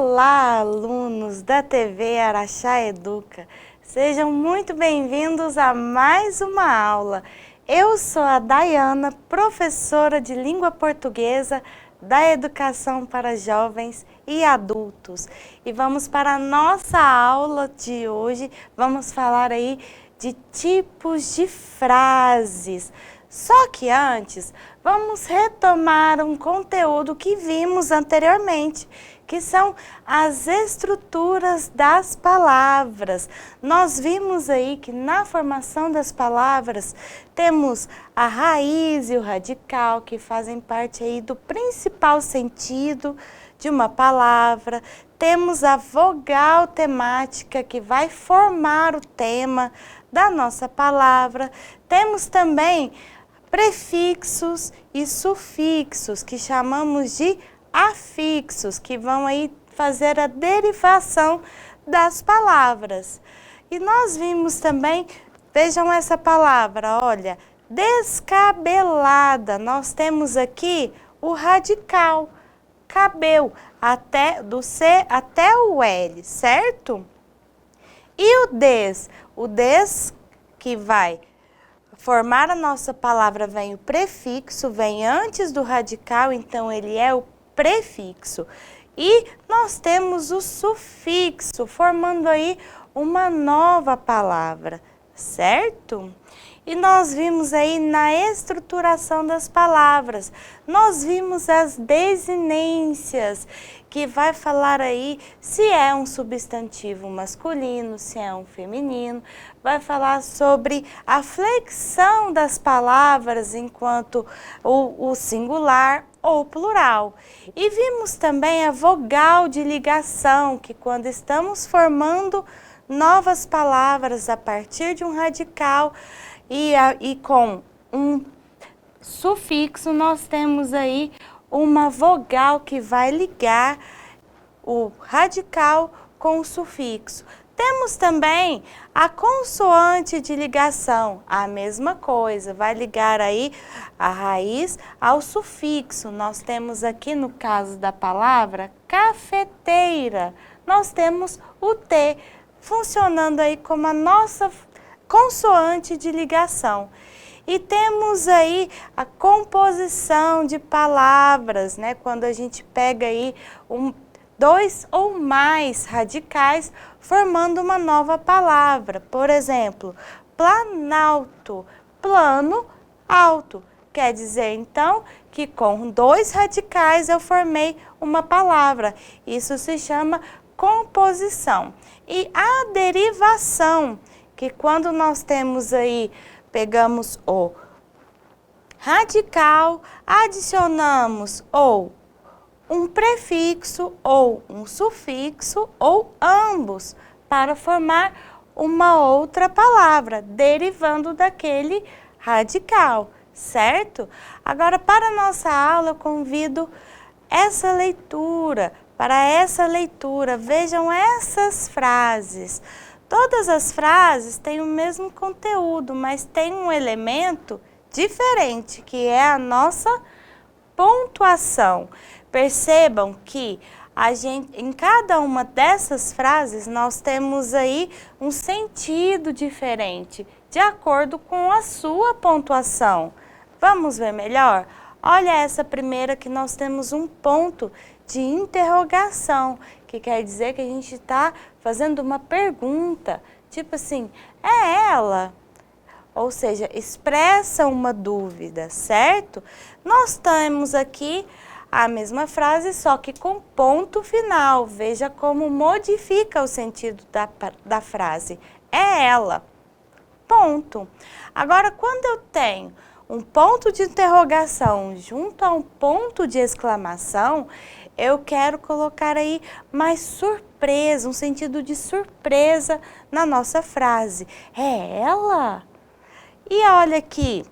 Olá, alunos da TV Araxá Educa! Sejam muito bem-vindos a mais uma aula. Eu sou a Dayana, professora de língua portuguesa da Educação para Jovens e Adultos. E vamos para a nossa aula de hoje, vamos falar aí de tipos de frases. Só que antes, vamos retomar um conteúdo que vimos anteriormente, que são as estruturas das palavras. Nós vimos aí que na formação das palavras temos a raiz e o radical, que fazem parte aí do principal sentido de uma palavra. Temos a vogal temática, que vai formar o tema da nossa palavra. Temos também prefixos e sufixos, que chamamos de afixos, que vão aí fazer a derivação das palavras. E nós vimos também, vejam essa palavra, olha, descabelada. Nós temos aqui o radical, cabel, do C até o L, certo? E o des que vai formar a nossa palavra, vem o prefixo, vem antes do radical, então ele é o prefixo. E nós temos o sufixo, formando aí uma nova palavra, certo? E nós vimos aí na estruturação das palavras, nós vimos as desinências, que vai falar aí se é um substantivo masculino, se é um feminino, vai falar sobre a flexão das palavras enquanto o singular ou plural. E vimos também a vogal de ligação, que quando estamos formando novas palavras a partir de um radical e com um sufixo, nós temos aí uma vogal que vai ligar o radical com o sufixo. Temos também a consoante de ligação, a mesma coisa, vai ligar aí a raiz ao sufixo. Nós temos aqui no caso da palavra cafeteira, nós temos o T, funcionando aí como a nossa consoante de ligação. E temos aí a composição de palavras, né? Quando a gente pega aí dois ou mais radicais formando uma nova palavra. Por exemplo, planalto, plano, alto. Quer dizer, então, que com dois radicais eu formei uma palavra. Isso se chama composição. E a derivação, que quando nós temos aí, pegamos o radical, adicionamos ou um prefixo ou um sufixo ou ambos para formar uma outra palavra, derivando daquele radical, certo? Agora, para a nossa aula, eu convido essa leitura. Para essa leitura, vejam essas frases. Todas as frases têm o mesmo conteúdo, mas tem um elemento diferente, que é a nossa pontuação. Percebam que em cada uma dessas frases nós temos aí um sentido diferente, de acordo com a sua pontuação. Vamos ver melhor? Olha essa primeira, que nós temos um ponto de interrogação, que quer dizer que a gente está fazendo uma pergunta, tipo assim, é ela? Ou seja, expressa uma dúvida, certo? Nós temos aqui a mesma frase, só que com ponto final. Veja como modifica o sentido da frase. É ela. Ponto. Agora, quando eu tenho um ponto de interrogação junto a um ponto de exclamação, eu quero colocar aí mais surpresa, um sentido de surpresa na nossa frase. É ela? E olha aqui,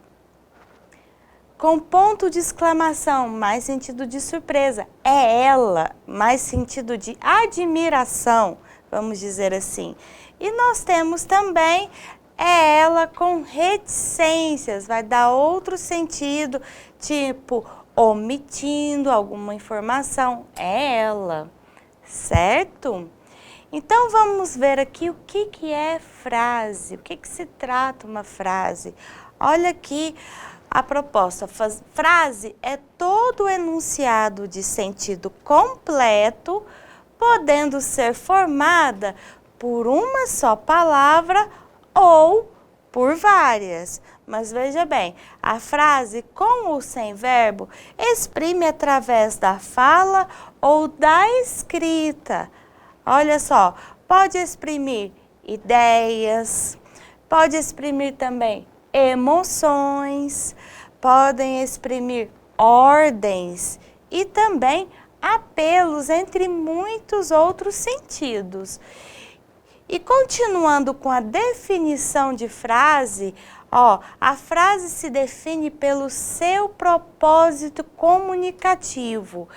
com ponto de exclamação, mais sentido de surpresa. É ela, mais sentido de admiração, vamos dizer assim. E nós temos também é ela com reticências, vai dar outro sentido, tipo omitindo alguma informação. É ela, certo? Então, vamos ver aqui o que é frase, o que se trata uma frase. Olha aqui a proposta. Frase é todo enunciado de sentido completo, podendo ser formada por uma só palavra ou por várias. Mas veja bem, a frase com ou sem verbo exprime através da fala ou da escrita. Olha só, pode exprimir ideias, pode exprimir também emoções, podem exprimir ordens e também apelos, entre muitos outros sentidos. E continuando com a definição de frase, a frase se define pelo seu propósito comunicativo,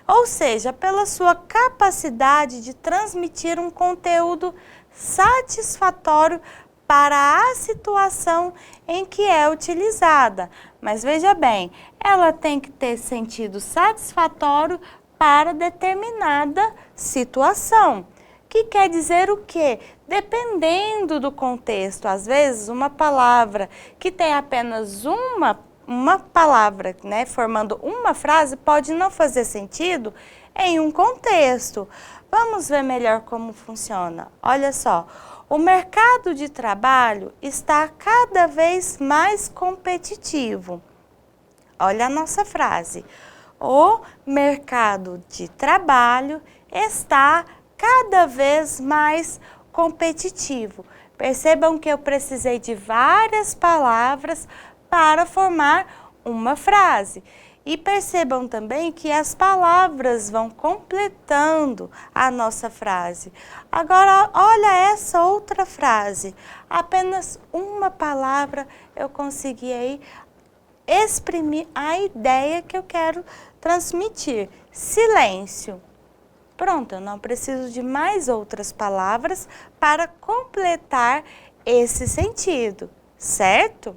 ou seja, pela sua capacidade de transmitir um conteúdo satisfatório para a situação em que é utilizada. Mas veja bem, ela tem que ter sentido satisfatório para determinada situação. Que quer dizer o quê? Dependendo do contexto, às vezes uma palavra que tem apenas uma palavra, né, formando uma frase, pode não fazer sentido em um contexto. Vamos ver melhor como funciona. Olha só, o mercado de trabalho está cada vez mais competitivo. Olha a nossa frase. O mercado de trabalho está cada vez mais competitivo. Percebam que eu precisei de várias palavras para formar uma frase. E percebam também que as palavras vão completando a nossa frase. Agora, olha essa outra frase. Apenas uma palavra eu consegui aí exprimir a ideia que eu quero transmitir. Silêncio. Pronto, eu não preciso de mais outras palavras para completar esse sentido, certo?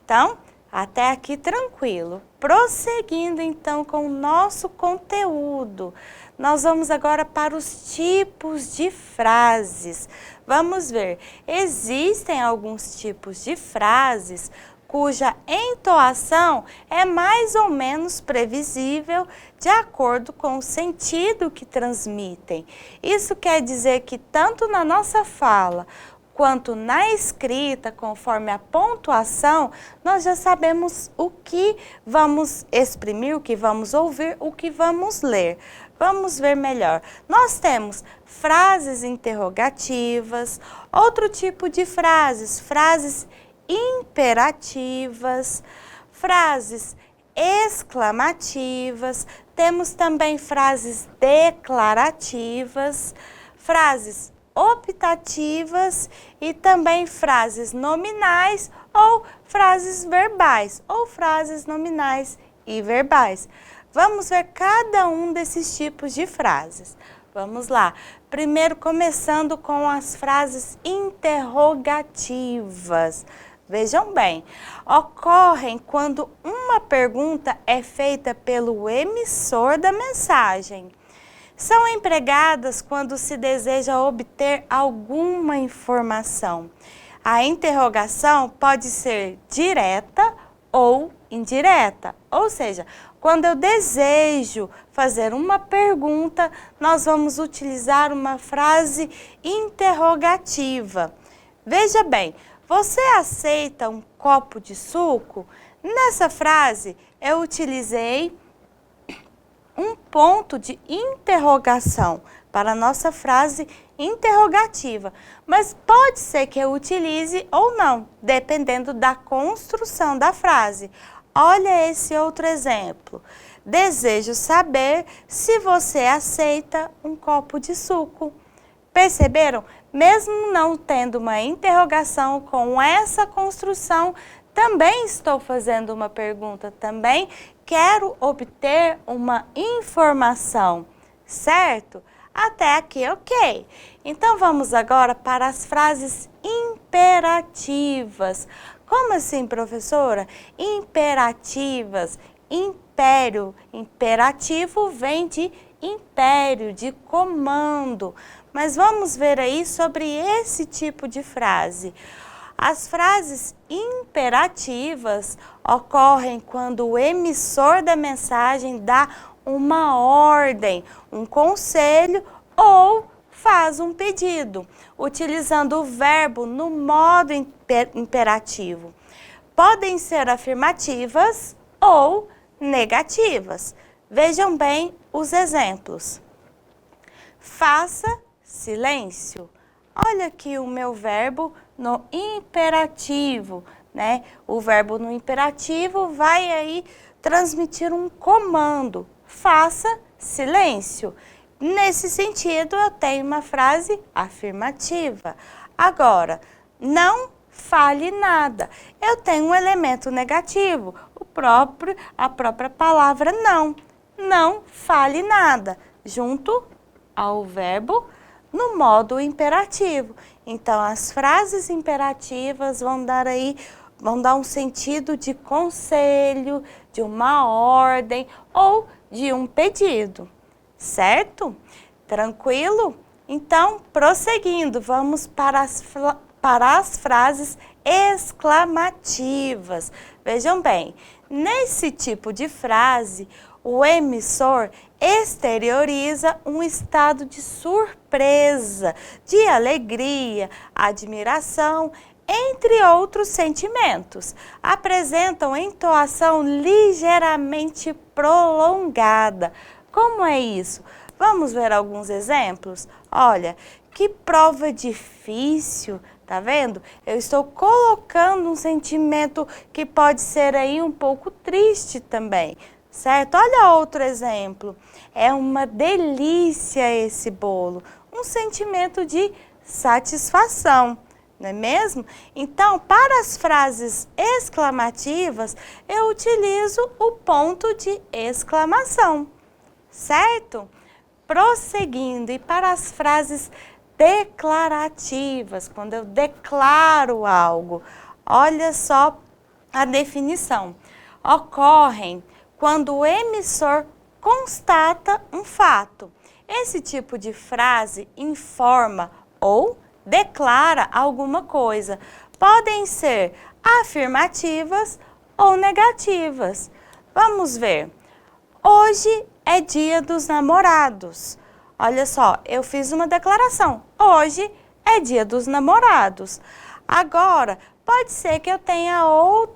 Então, até aqui tranquilo. Prosseguindo então com o nosso conteúdo, nós vamos agora para os tipos de frases. Vamos ver, existem alguns tipos de frases cuja entoação é mais ou menos previsível de acordo com o sentido que transmitem. Isso quer dizer que tanto na nossa fala quanto na escrita, conforme a pontuação, nós já sabemos o que vamos exprimir, o que vamos ouvir, o que vamos ler. Vamos ver melhor. Nós temos frases interrogativas, outro tipo de frases imperativas, frases exclamativas, temos também frases declarativas, frases optativas e também frases nominais ou frases verbais, ou frases nominais e verbais. Vamos ver cada um desses tipos de frases. Vamos lá. Primeiro, começando com as frases interrogativas. Vejam bem, ocorrem quando uma pergunta é feita pelo emissor da mensagem. São empregadas quando se deseja obter alguma informação. A interrogação pode ser direta ou indireta, ou seja, quando eu desejo fazer uma pergunta, nós vamos utilizar uma frase interrogativa. Veja bem, você aceita um copo de suco? Nessa frase, eu utilizei um ponto de interrogação para a nossa frase interrogativa, mas pode ser que eu utilize ou não, dependendo da construção da frase. Olha esse outro exemplo. Desejo saber se você aceita um copo de suco. Perceberam? Mesmo não tendo uma interrogação com essa construção, também estou fazendo uma pergunta, também quero obter uma informação, certo? Até aqui, ok. Então, vamos agora para as frases imperativas. Como assim, professora? Imperativas, império, imperativo vem de império, de comando. Mas vamos ver aí sobre esse tipo de frase. As frases imperativas ocorrem quando o emissor da mensagem dá uma ordem, um conselho ou faz um pedido, utilizando o verbo no modo imperativo. Podem ser afirmativas ou negativas. Vejam bem os exemplos. Faça silêncio. Olha aqui o meu verbo no imperativo, né? O verbo no imperativo vai aí transmitir um comando. Faça silêncio. Nesse sentido, eu tenho uma frase afirmativa. Agora, não fale nada. Eu tenho um elemento negativo, a própria palavra não. Não fale nada, junto ao verbo no modo imperativo. Então, as frases imperativas vão dar um sentido de conselho, de uma ordem ou de um pedido, certo? Tranquilo? Então, prosseguindo, vamos para as frases exclamativas. Vejam bem, nesse tipo de frase, o emissor exterioriza um estado de surpresa, de alegria, admiração, entre outros sentimentos. Apresentam entoação ligeiramente prolongada. Como é isso? Vamos ver alguns exemplos? Olha, que prova difícil, tá vendo? Eu estou colocando um sentimento que pode ser aí um pouco triste também. Certo? Olha outro exemplo. É uma delícia esse bolo. Um sentimento de satisfação, não é mesmo? Então, para as frases exclamativas, eu utilizo o ponto de exclamação, certo? Prosseguindo, e para as frases declarativas, quando eu declaro algo, olha só a definição. Ocorrem quando o emissor constata um fato. Esse tipo de frase informa ou declara alguma coisa. Podem ser afirmativas ou negativas. Vamos ver. Hoje é dia dos namorados. Olha só, eu fiz uma declaração. Hoje é dia dos namorados. Agora, pode ser que eu tenha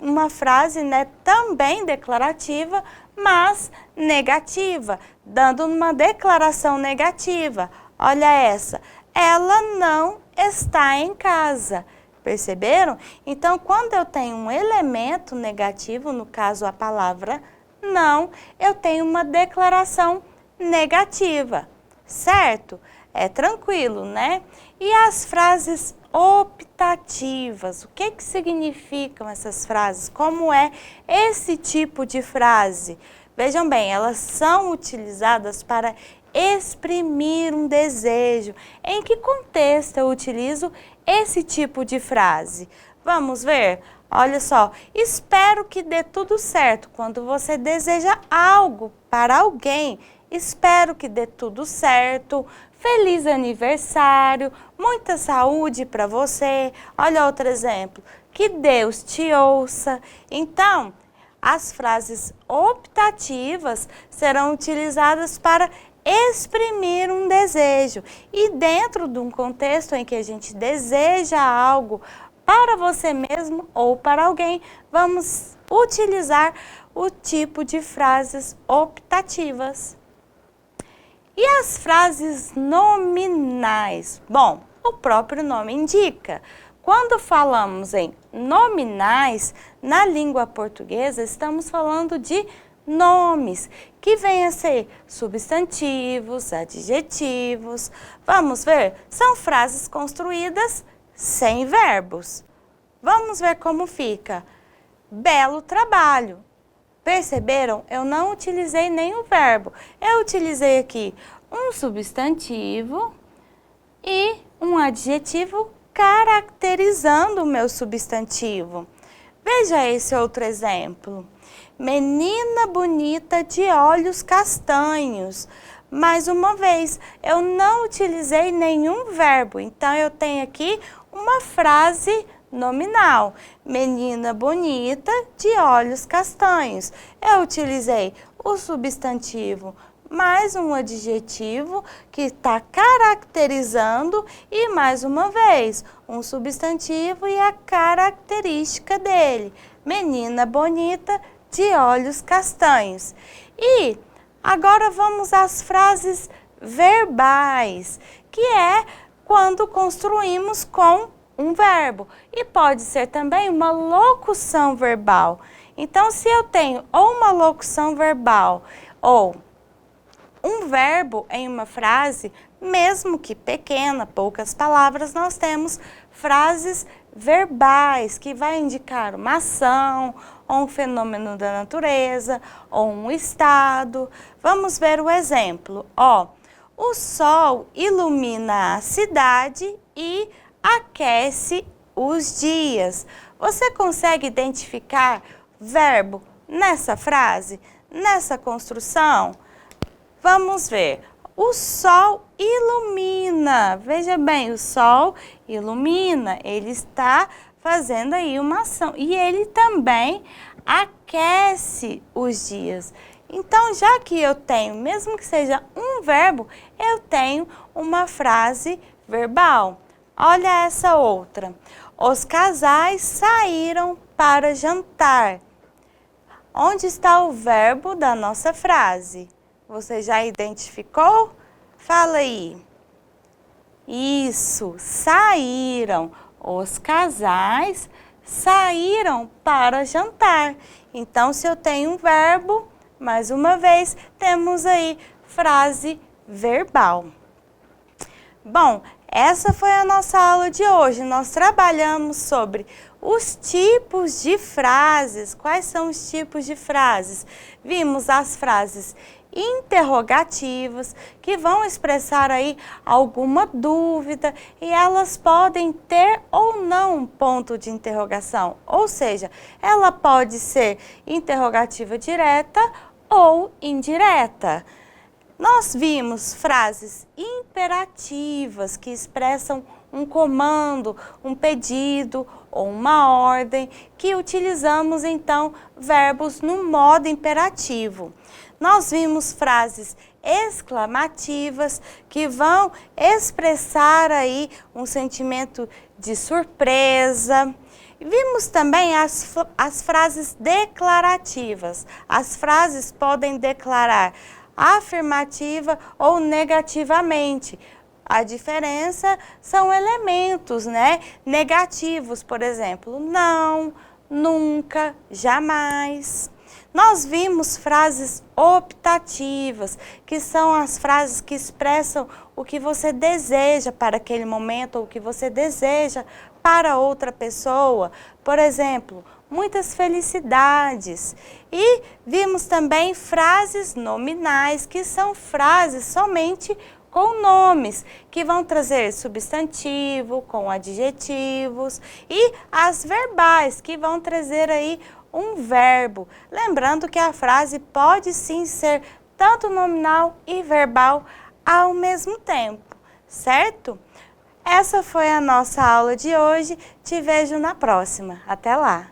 uma frase, né, também declarativa, mas negativa, dando uma declaração negativa. Olha essa, ela não está em casa. Perceberam? Então, quando eu tenho um elemento negativo, no caso a palavra não, eu tenho uma declaração negativa, certo? É tranquilo, né? E as frases optativas, o que significam essas frases? Como é esse tipo de frase? Vejam bem, elas são utilizadas para exprimir um desejo. Em que contexto eu utilizo esse tipo de frase? Vamos ver? Olha só, espero que dê tudo certo. Quando você deseja algo para alguém, espero que dê tudo certo. Feliz aniversário, muita saúde para você. Olha outro exemplo, que Deus te ouça. Então, as frases optativas serão utilizadas para exprimir um desejo. E dentro de um contexto em que a gente deseja algo para você mesmo ou para alguém, vamos utilizar o tipo de frases optativas. E as frases nominais? Bom, o próprio nome indica. Quando falamos em nominais, na língua portuguesa, estamos falando de nomes, que vêm a ser substantivos, adjetivos. Vamos ver? São frases construídas sem verbos. Vamos ver como fica. Belo trabalho. Perceberam? Eu não utilizei nenhum verbo. Eu utilizei aqui um substantivo e um adjetivo caracterizando o meu substantivo. Veja esse outro exemplo. Menina bonita de olhos castanhos. mais uma vez, eu não utilizei nenhum verbo, então eu tenho aqui uma frase nominal. Menina bonita de olhos castanhos. Eu utilizei o substantivo mais um adjetivo que está caracterizando e mais uma vez um substantivo e a característica dele. Menina bonita de olhos castanhos. E agora vamos às frases verbais, que é quando construímos com um verbo. E pode ser também uma locução verbal. Então, se eu tenho ou uma locução verbal ou um verbo em uma frase, mesmo que pequena, poucas palavras, nós temos frases verbais, que vai indicar uma ação, ou um fenômeno da natureza, ou um estado. Vamos ver o exemplo. O sol ilumina a cidade e aquece os dias. Você consegue identificar verbo nessa frase, nessa construção? Vamos ver. O sol ilumina. Veja bem, o sol ilumina. Ele está fazendo aí uma ação. E ele também aquece os dias. Então, já que eu tenho, mesmo que seja um verbo, eu tenho uma frase verbal. Olha essa outra. Os casais saíram para jantar. Onde está o verbo da nossa frase? Você já identificou? Fala aí. Isso, saíram. Os casais saíram para jantar. Então, se eu tenho um verbo, mais uma vez, temos aí frase verbal. Bom, essa foi a nossa aula de hoje. Nós trabalhamos sobre os tipos de frases. Quais são os tipos de frases? Vimos as frases interrogativas, que vão expressar aí alguma dúvida e elas podem ter ou não um ponto de interrogação, ou seja, ela pode ser interrogativa direta ou indireta. Nós vimos frases imperativas que expressam um comando, um pedido ou uma ordem, que utilizamos então verbos no modo imperativo. Nós vimos frases exclamativas que vão expressar aí um sentimento de surpresa. Vimos também as frases declarativas. As frases podem declarar afirmativa ou negativamente. A diferença são elementos, né? Negativos, por exemplo, não, nunca, jamais. Nós vimos frases optativas, que são as frases que expressam o que você deseja para aquele momento ou o que você deseja para outra pessoa. Por exemplo, muitas felicidades. E vimos também frases nominais, que são frases somente com nomes, que vão trazer substantivo, com adjetivos, e as verbais, que vão trazer aí um verbo. Lembrando que a frase pode sim ser tanto nominal e verbal ao mesmo tempo, certo? Essa foi a nossa aula de hoje. Te vejo na próxima. Até lá!